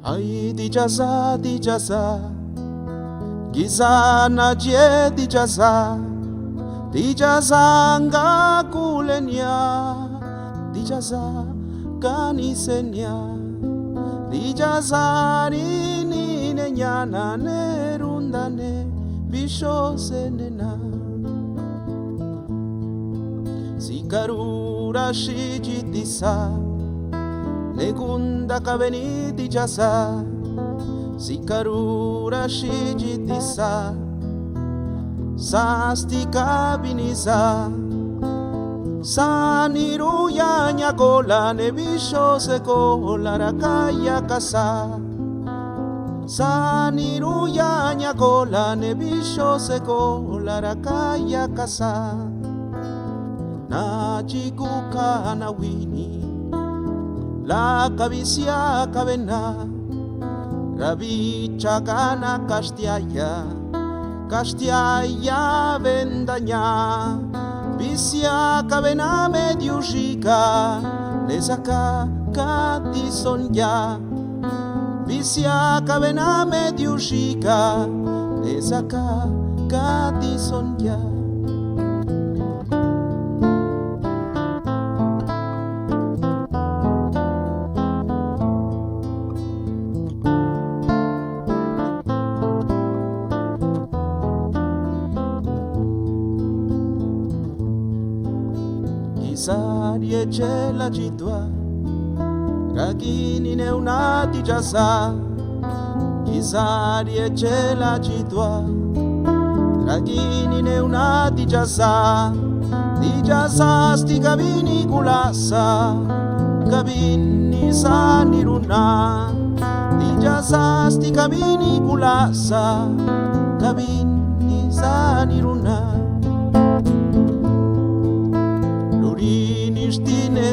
Ai di jasa, giza na je di jasa nga kulenya, di jasa kanisenya, di jasa ni nyana ne rundane bisho senena. Sikarura shijitisa, negunda kabeni di jasa, sikarura shijitisa, sasti kabinisa, saniruya nyagola ne bisho sekola rakaya kasa, saniruya nyagola ne bisho sekola rakaya kasa. Na chikuka na wini la kabisia kabena rabicha kana kastiaya vendanya bisia kabena mediushika nesaka katisonya bisia kabena mediushika nesaka katisonya. Sarie cela citua, ragini neunati già sa, chisarie cela citua, ragini neunati già sa, di già sa sti cabini culassa, cabini sani runa, di già sa sti cabini culassa, cabini sani runa.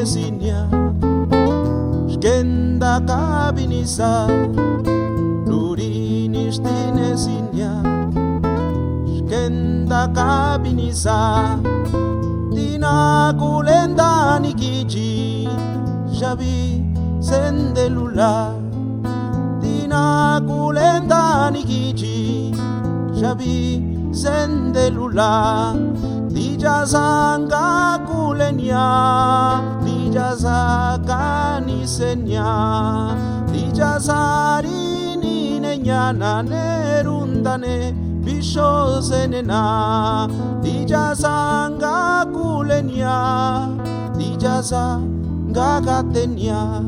Sinia, skenda kabinisa, lurinistine sinia, skenda kabinisa, tina kulenda nikiji, jabi sendelula, tina kulenda nikiji, jabi sendelula. Dijaza nga kulenya, dijaza kanisenya, dijaza rini nenyana nerundane bisho senena, dijaza nga kulenya, dijaza nga gatenya,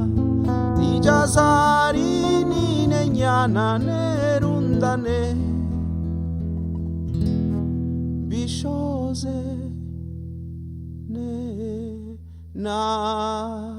dijaza rini nenyana nerundane bisho ne na